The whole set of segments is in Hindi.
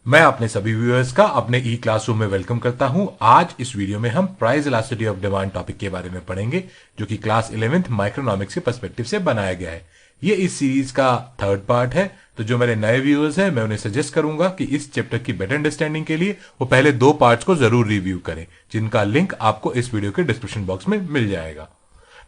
मैं अपने सभी व्यूअर्स का अपने ई क्लासरूम में वेलकम करता हूं। आज इस वीडियो में हम price elasticity of demand topic के बारे में पढ़ेंगे, जो कि क्लास 11th माइक्रोनॉमिक्स के पर्सपेक्टिव से बनाया गया है। ये इस सीरीज का थर्ड पार्ट है। तो जो मेरे नए व्यूअर्स हैं, मैं उन्हें सजेस्ट करूंगा कि इस चैप्टर की बेटर अंडरस्टैंडिंग के लिए वो पहले दो पार्ट्स को जरूर रिव्यू करें, जिनका लिंक आपको इस वीडियो के डिस्क्रिप्शन बॉक्स में मिल जाएगा।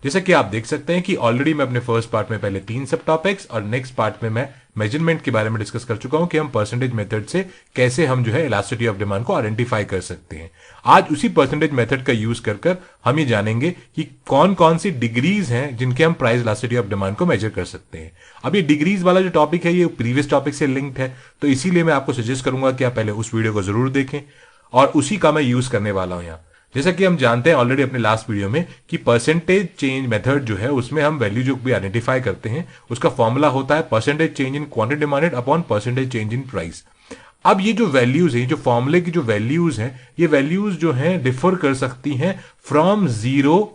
जैसे कि आप देख सकते हैं कि ऑलरेडी मैं अपने फर्स्ट पार्ट में पहले 3 सब टॉपिक्स और नेक्स्ट पार्ट में मैं मेजरमेंट के बारे में डिस्कस कर चुका हूं कि हम परसेंटेज मेथड से कैसे हम जो है इलास्टिसिटी ऑफ डिमांड को आइडेंटिफाई कर सकते हैं। आज उसी परसेंटेज मेथड का यूज कर हम ये जानेंगे कि कौन कौन सी डिग्रीज हैं जिनके हम प्राइस इलास्टिसिटी ऑफ डिमांड को मेजर कर सकते हैं। अब ये डिग्रीज वाला जो टॉपिक है ये प्रीवियस टॉपिक से लिंक्ड है, तो इसीलिए मैं आपको सजेस्ट करूंगा कि आप पहले उस वीडियो को जरूर देखें और उसी का मैं यूज करने वाला हूं यहाँ। जैसा कि हम जानते हैं ऑलरेडी अपने लास्ट वीडियो में कि परसेंटेज चेंज मेथड जो है उसमें हम वैल्यू जो भी आइडेंटिफाई करते हैं उसका फॉर्मूला होता है percentage change in quantity demanded upon percentage change in price. अब ये जो वैल्यूज हैं, जो फॉर्मूले की जो वैल्यूज हैं, ये वैल्यूज जो हैं डिफर कर सकती हैं फ्रॉम 0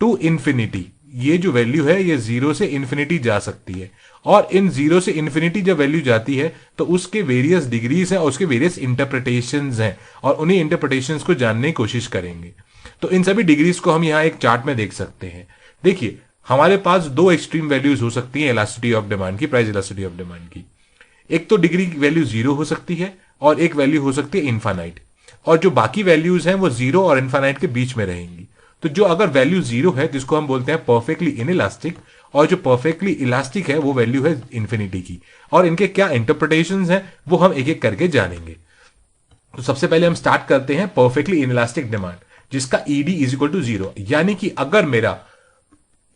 टू इंफिनिटी। ये जो वैल्यू है ये 0 से इंफिनिटी जा सकती है, और इन 0 से इंफिनिटी जब वैल्यू जाती है तो उसके वेरियस डिग्रीज हैं और उसके वेरियस इंटरप्रिटेशंस हैं, और उन्हीं इंटरप्रिटेशंस को जानने की कोशिश करेंगे। तो इन सभी डिग्रीज को हम यहां एक चार्ट में देख सकते हैं। देखिए, हमारे पास दो एक्सट्रीम वैल्यूज हो सकती हैं इलास्टिसिटी ऑफ डिमांड की, प्राइस इलास्टिसिटी ऑफ डिमांड की। एक तो डिग्री वैल्यू 0 हो सकती है और एक वैल्यू हो सकती है इनफाइनाइट, और जो बाकी वैल्यूज हैं वो 0 और इनफाइनाइट के बीच में रहेंगी। तो जो अगर वैल्यू 0 है जिसको हम बोलते हैं परफेक्टली इनइलास्टिक, और जो परफेक्टली इलास्टिक है वो वैल्यू है इंफिनिटी की, और इनके क्या इंटरप्रिटेशंस हैं वो हम एक एक करके जानेंगे। तो सबसे पहले हम स्टार्ट करते हैं परफेक्टली इनइलास्टिक डिमांड, जिसका ईडी इज इक्वल टू 0। यानी कि अगर मेरा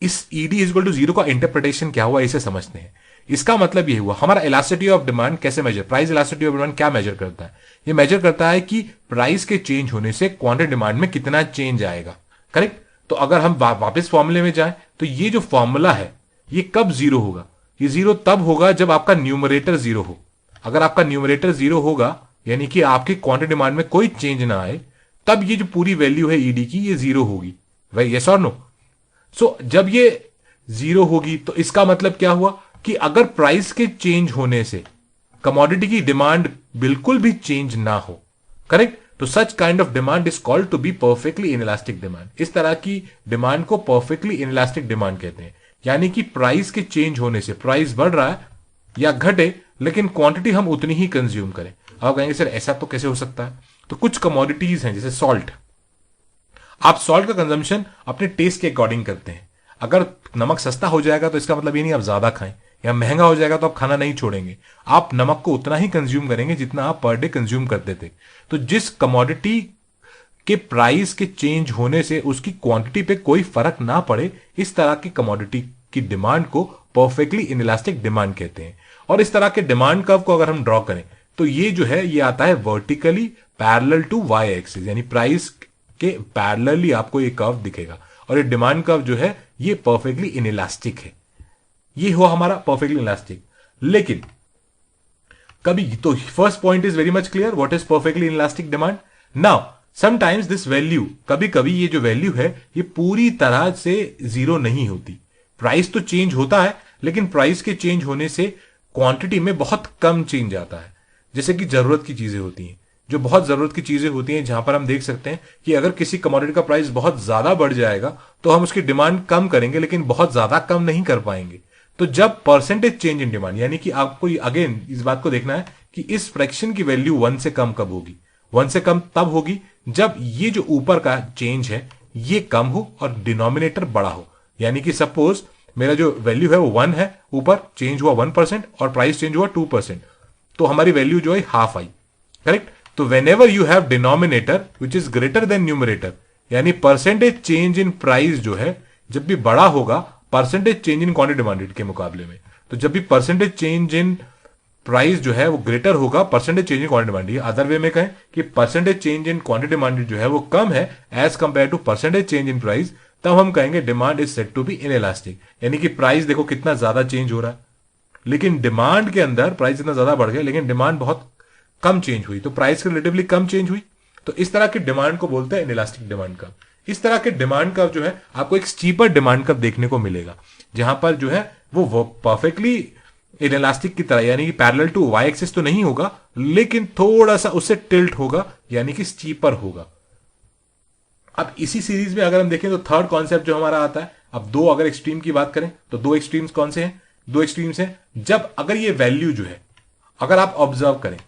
इस ईडी इज इक्वल टू 0 का इंटरप्रिटेशन क्या हुआ इसे समझते हैं। इसका मतलब ये हुआ हमारा इलास्टिसिटी ऑफ डिमांड कैसे measure, price elasticity of demand क्या मेजर करता है? ये मेजर करता है कि प्राइस के चेंज होने से क्वांटिटी डिमांड में कितना चेंज आएगा। करेक्ट। तो अगर हम वापस फॉर्मूले में जाएं तो ये जो फॉर्मूला है ये कब 0 होगा? ये 0 तब होगा जब आपका न्यूमरेटर 0 हो। अगर आपका न्यूमरेटर 0 होगा यानी कि आपकी क्वांटिटी डिमांड में कोई चेंज ना आए, तब ये जो पूरी वैल्यू है ईडी की ये 0 होगी। भाई यस और नो? सो जब ये 0 होगी तो इसका मतलब क्या हुआ कि अगर प्राइस के चेंज होने से कमोडिटी की डिमांड बिल्कुल भी चेंज ना हो, करेक्ट, तो such kind of demand is called to be perfectly inelastic demand. इस तरह की डिमांड को परफेक्टली इनइलास्टिक डिमांड कहते हैं। यानी कि प्राइस के चेंज होने से प्राइस बढ़ रहा है या घटे, लेकिन क्वांटिटी हम उतनी ही कंज्यूम करें। आप कहेंगे सर ऐसा तो कैसे हो सकता है? तो कुछ कमोडिटीज हैं जैसे सॉल्ट। आप सॉल्ट का कंजम्पशन अपने टेस्ट के अकॉर्डिंग करते हैं। अगर नमक सस्ता हो जाएगा तो इसका मतलब ये नहीं आप ज्यादा खाएं, या महंगा हो जाएगा तो आप खाना नहीं छोड़ेंगे। आप नमक को उतना ही कंज्यूम करेंगे जितना आप पर डे कंज्यूम करते थे। तो जिस कमोडिटी के प्राइस के चेंज होने से उसकी क्वांटिटी पे कोई फर्क ना पड़े, इस तरह की कमोडिटी की डिमांड को परफेक्टली इनइलास्टिक डिमांड कहते हैं। और इस तरह के डिमांड कर्व को अगर हम ड्रॉ करें तो ये जो है ये आता है vertically parallel to Y axis, यानी प्राइस के पैरेलली आपको ये कर्व दिखेगा, और ये डिमांड कर्व जो है ये परफेक्टली इनइलास्टिक है। ये हुआ हमारा परफेक्टली इलास्टिक। लेकिन कभी तो first point is very much clear, what is perfectly elastic demand. Now sometimes this value, कभी कभी ये जो वैल्यू है ये पूरी तरह से 0 नहीं होती। प्राइस तो चेंज होता है, लेकिन प्राइस के चेंज होने से क्वांटिटी में बहुत कम चेंज आता है। जैसे कि जरूरत की चीजें होती हैं, जो बहुत जरूरत की चीजें होती हैं, जहां पर हम देख सकते हैं कि अगर किसी कमोडिटी का प्राइस बहुत ज्यादा बढ़ जाएगा तो हम उसकी डिमांड कम करेंगे, लेकिन बहुत ज्यादा कम नहीं कर पाएंगे। तो जब परसेंटेज चेंज इन डिमांड, यानी कि आपको अगेन इस बात को देखना है कि इस फ्रैक्शन की वैल्यू 1 से कम कब होगी। 1 से कम तब होगी जब ये जो ऊपर का चेंज है ये कम हो और डिनोमिनेटर बड़ा हो। यानी कि सपोज मेरा जो वैल्यू है वो 1 है, ऊपर चेंज हुआ 1% और प्राइस चेंज हुआ 2%, तो हमारी वैल्यू जो है हाफ आई। करेक्ट। तो when ever you have denominator which is greater than numerator, यानी परसेंटेज चेंज इन प्राइस जो है जब भी बड़ा होगा percentage change in quantity demanded के मुकाबले में, तो जब भी परसेंटेज चेंज इन प्राइस जो है वो ग्रेटर होगा percentage change in quantity demanded, other way में कहें कि percentage change in quantity demanded जो है वो कम है as compare to percentage change in price, तब हम कहेंगे demand is said to be inelastic. यानी कि प्राइस देखो कितना ज्यादा चेंज हो रहा है, लेकिन डिमांड के अंदर प्राइस इतना ज्यादा बढ़ गया लेकिन डिमांड बहुत कम चेंज हुई, तो प्राइस के रिलेटिवली कम चेंज हुई। तो इस तरह की डिमांड को बोलते हैं इनइलास्टिक डिमांड कर्व। इस तरह के डिमांड कर्व जो है आपको एक स्टीपर डिमांड कर्व देखने को मिलेगा, जहां पर जो है वो परफेक्टली इलास्टिक की तरह, यानी कि पैरेलल टू वाई एक्सिस तो नहीं होगा, लेकिन थोड़ा सा उससे टिल्ट होगा, यानी कि स्टीपर होगा। अब इसी सीरीज में अगर हम देखें तो थर्ड कॉन्सेप्ट जो हमारा आता है, अब दो अगर एक्सट्रीम की बात करें तो दो एक्सट्रीम्स कौन से हैं? दो एक्सट्रीम्स हैं जब अगर ये वैल्यू जो है, अगर आप ऑब्जर्व करें,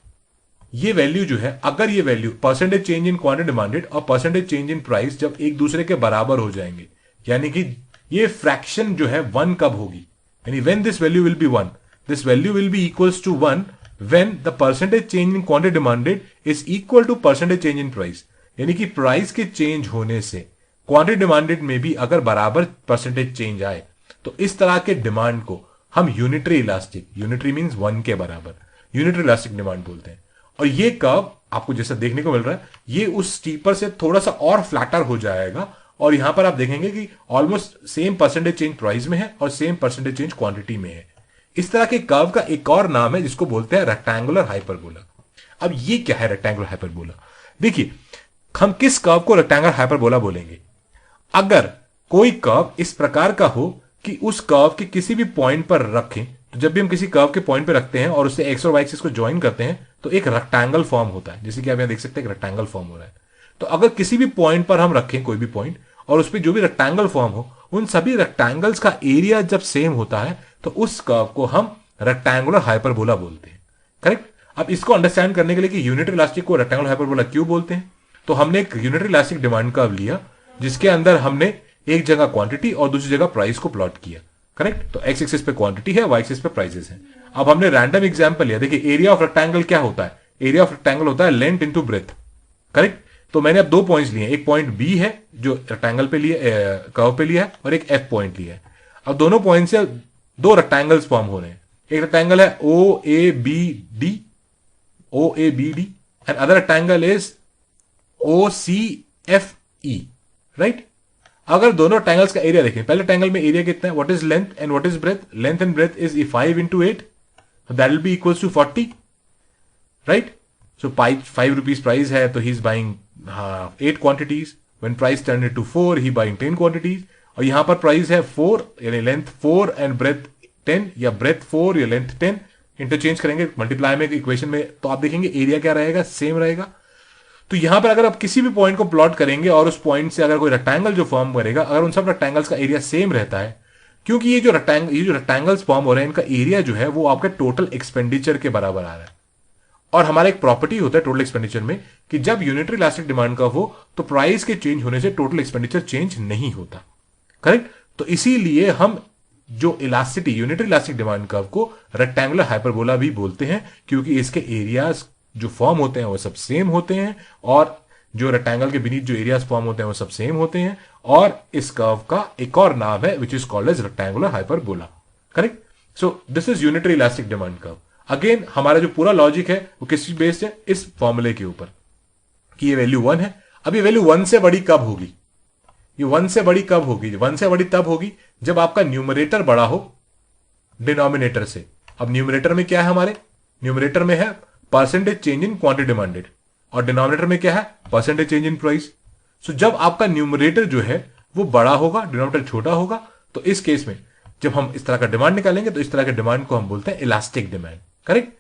ये वैल्यू जो है, अगर ये value percentage change in quantity demanded और परसेंटेज चेंज इन प्राइस जब एक दूसरे के बराबर हो जाएंगे, यानी कि ये फ्रैक्शन जो है वन कब होगी, यानी when this value will be one, this value will be equals to one when the percentage change in quantity demanded is equal to percentage change in price, यानी कि प्राइस के चेंज होने से क्वांटिटी डिमांडेड में भी अगर बराबर परसेंटेज चेंज आए, तो इस तरह के डिमांड को हम unitary elastic, unitary means one के बराबर, यूनिटरी इलास्टिक डिमांड बोलते हैं। और ये कर्व आपको जैसा देखने को मिल रहा है, ये उस स्टीपर से थोड़ा सा और फ्लैटर हो जाएगा, और यहां पर आप देखेंगे कि almost same percentage change price में है और सेम परसेंटेज चेंज क्वांटिटी में है। इस तरह के कर्व का एक और नाम है जिसको बोलते हैं रेक्टेंगुलर हाइपरबोला। अब ये क्या है रेक्टेंगुलर हाइपरबोला? देखिए, हम किस कर्व को रेक्टेंगुलर हाइपरबोला बोलेंगे? अगर कोई कर्व इस प्रकार का हो कि उस कर्व के किसी भी पॉइंट पर रखें, तो जब भी हम किसी कर्व के पॉइंट पर रखते हैं और उससे एक्स और वाई एक्सिस को ज्वाइन करते हैं तो एक रेक्टेंगल फॉर्म होता है, जैसे कि आप यहां देख सकते हैं एक रेक्टेंगल फॉर्म हो रहा है। तो अगर किसी भी पॉइंट पर हम रखें कोई भी पॉइंट और उस पर जो भी रेक्टेंगल फॉर्म हो, उन सभी रेक्टेंगल्स का एरिया जब सेम होता है तो उस कर्व को हम रेक्टेंगुलर हाइपरबोला बोलते हैं। करेक्ट? अब इसको अंडरस्टैंड करने के लिए कि यूनिटरी इलास्टिक को रेक्टेंगुलर हाइपरबोला क्यों बोलते हैं, तो हमने एक यूनिटरी इलास्टिक डिमांड कर्व लिया जिसके अंदर हमने एक जगह क्वांटिटी और दूसरी जगह प्राइस को प्लॉट किया। करेक्ट? तो एक्स एक्सिस पे क्वांटिटी है, वाई एक्सिस पे प्राइसेस है। अब हमने रैंडम एग्जांपल लिया। देखिए, एरिया ऑफ रेक्टेंगल क्या होता है? एरिया ऑफ रेक्टेंगल होता है लेंथ इनटू ब्रेथ। करेक्ट? तो मैंने अब दो पॉइंट्स लिए, एक पॉइंट बी है जो रेक्टेंगल पे लिया, कर्व पे लिया है, और एक एफ पॉइंट लिया है। अब दोनों पॉइंट से दो रेक्टेंगल्स फॉर्म हो रहे हैं। एक रेक्टेंगल है O A B D, O A B D, and other rectangle is O C F E. Right? अगर दोनों ट्रायंगल्स का एरिया देखें, पहले ट्रायंगल में एरिया कितना है, what is length and what is breadth? Length and breadth is 5 into 8, that will be equals to 40। Right? So 5 rupees price है तो he is buying 8 quantities. When price turn into 4 he buying 10 quantities. और यहां पर प्राइस है 4, यानी लेंथ 4 एंड ब्रेथ 10, या ब्रेथ 4 या लेंथ 10। इंटरचेंज करेंगे मल्टीप्लाई में इक्वेशन में, तो आप देखेंगे एरिया क्या रहेगा, सेम रहेगा। तो यहां पर अगर आप किसी भी पॉइंट को प्लॉट करेंगे और उस पॉइंट से अगर कोई रेक्टेंगल जो फॉर्म करेगा, अगर उन सब रेक्टेंगल्स का एरिया सेम रहता है, क्योंकि ये जो रेक्टेंगल्स फॉर्म हो रहे हैं इनका एरिया जो है वो आपके टोटल एक्सपेंडिचर के बराबर आ रहा है। और हमारा एक प्रॉपर्टी होता है टोटल एक्सपेंडिचर में कि जब यूनिटरी इलास्टिक डिमांड कर्व हो तो प्राइस के चेंज होने से टोटल एक्सपेंडिचर चेंज नहीं होता। करेक्ट? तो इसीलिए हम जो elasticity unitary elastic demand curve को रेक्टेंगुलर हाइपरबोला भी बोलते हैं, क्योंकि इसके एरियाज जो फॉर्म होते हैं वो सब सेम होते हैं, और जो रेक्टेंगल के बीनीथ जो एरियाज फॉर्म होते हैं वो सब सेम होते हैं। और इस कर्व का एक और नाम है which is called as rectangular hyperbola. Correct? So this is unitary elastic demand curve. Again हमारा जो पूरा लॉजिक है वो किस बेस्ड है? इस फॉर्मूले के ऊपर कि ये वैल्यू 1 है। अब ये वैल्यू 1 से बड़ी कब होगी? ये 1 से बड़ी कब होगी? 1 से बड़ी तब होगी जब आपका न्यूमरेटर बड़ा हो डिनोमिनेटर से। अब न्यूमरेटर में क्या है हमारे? न्यूमरेटर में है percentage change in quantity demanded, और डिनोमिनेटर में क्या है? Percentage change in price. So जब आपका न्यूमरेटर जो है वो बड़ा होगा, डिनोमिनेटर छोटा होगा, तो इस केस में जब हम इस तरह का डिमांड निकालेंगे तो इस तरह के डिमांड को हम बोलते हैं elastic demand. Correct?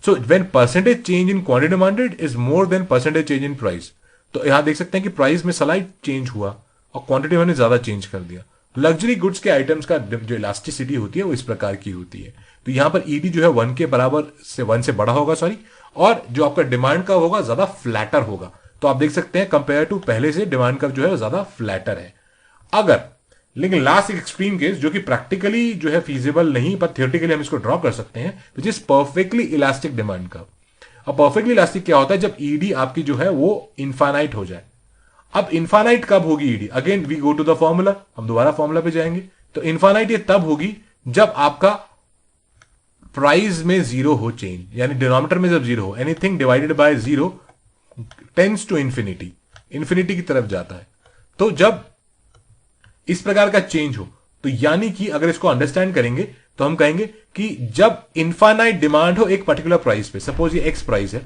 So when percentage change in quantity demanded is more than percentage change in price, तो यहां देख सकते हैं कि प्राइस में स्लाइट चेंज हुआ और क्वांटिटी मैंने ज्यादा चेंज कर दिया। लग्जरी गुड्स के आइटम्स का जो इलास्टिसिटी होती है वो इस प्रकार की होती है। तो यहां पर ईडी जो है 1 के बराबर से 1 से बड़ा होगा, सॉरी, और जो आपका डिमांड कर्व होगा ज्यादा फ्लैटर होगा। तो आप देख सकते हैं कंपेयर टू पहले से डिमांड कर्व जो है वो ज्यादा फ्लैटर है। अगर लेकिन लास्ट एक्सट्रीम केस जो कि प्रैक्टिकली जो है फीजिबल नहीं, पर थियोरेटिकली हम इसको ड्रॉ कर सकते हैं, which is perfectly elastic demand curve. अब परफेक्टली इलास्टिक क्या होता है? जब ईडी आपकी जो है वो इनफाइनाइट हो जाए। अब इनफाइनाइट कब होगी ED? Again we go to the formula, हम दोबारा फॉर्मूला पे जाएंगे। तो इनफाइनाइट ये तब होगी जब आपका प्राइस में जीरो हो चेंज, यानी डिनोमिनेटर में जब जीरो हो, anything divided by zero tends to infinity, infinity की तरफ जाता है। तो जब इस प्रकार का चेंज हो, तो यानी कि अगर इसको अंडरस्टैंड करेंगे तो हम कहेंगे कि जब इनफाइनाइट डिमांड हो एक पर्टिकुलर प्राइस पे, सपोज ये एक्स प्राइस है,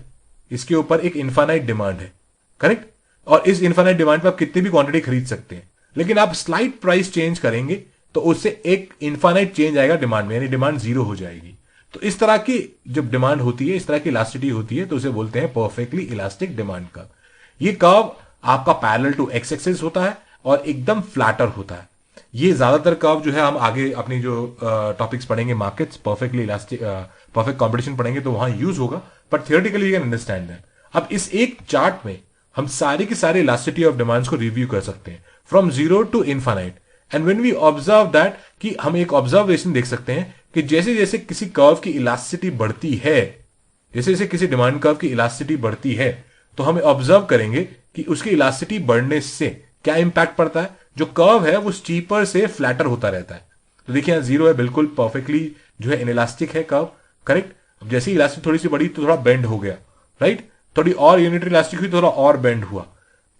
इसके ऊपर एक इनफाइनाइट डिमांड है। करेक्ट? और इस इनफाइनाइट डिमांड पे आप कितनी भी क्वांटिटी खरीद सकते हैं, लेकिन आप स्लाइट प्राइस चेंज करेंगे तो उससे एक इनफाइनाइट चेंज आएगा डिमांड में, यानी डिमांड जीरो हो जाएगी। तो इस तरह की जब डिमांड होती है, इस तरह की इलास्टिसिटी होती है, तो उसे बोलते हैं परफेक्टली इलास्टिक डिमांड कर्व। ये कर्व आपका पैरेलल टू एक्स एक्सिस होता है और एकदम फ्लैटर होता है। ये ज्यादातर कर्व जो है हम आगे अपनी जो टॉपिक्स पढ़ेंगे, markets, perfectly elastic, perfect competition पढ़ेंगे तो वहां यूज होगा, but theoretically you can understand that. अब इस एक चार्ट में हम सारे के सारे इलास्टिसिटी ऑफ डिमांड्स को रिव्यू कर सकते हैं from zero to infinite. And when we observe that, कि हम एक ऑब्जर्वेशन देख सकते हैं कि जैसे जैसे किसी कर्व की इलास्टिसिटी बढ़ती है, जैसे जैसे किसी डिमांड कर्व की इलास्टिसिटी बढ़ती है, तो हमें ऑब्जर्व करेंगे कि उसकी इलास्टिसिटी बढ़ने से क्या इंपैक्ट पड़ता है। जो कर्व है वो स्टीपर से फ्लैटर होता रहता है। तो देखिए यहां जीरो है, बिल्कुल परफेक्टली जो है इनइलास्टिक है कर्व, करेक्ट। अब जैसे ही इलास्टिक थोड़ी सी बढ़ी तो थोड़ा बेंड हो गया, राइट। थोड़ी और यूनिटरी इलास्टिक हुई, थोड़ा और बेंड हुआ,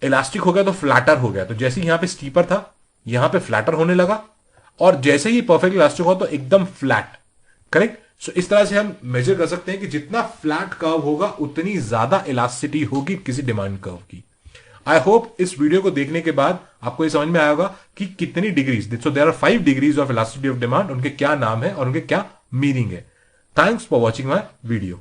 इलास्टिक हो गया तो फ्लैटर हो गया। तो जैसे ही यहां पे स्टीपर था, यहां पे फ्लैटर होने लगा, और जैसे ही परफेक्ट इलास्टिक हुआ तो एकदम फ्लैट, करेक्ट। सो इस तरह से हम मेजर कर सकते हैं कि जितना फ्लैट कर्व होगा उतनी ज्यादा इलास्टिसिटी होगी किसी डिमांड कर्व की। आई होप इस वीडियो को देखने के बाद आपको ये समझ में आया होगा कि कितनी degrees, so there are 5 degrees of elasticity of demand, उनके क्या नाम है और उनके क्या मीनिंग है। Thanks for watching my video.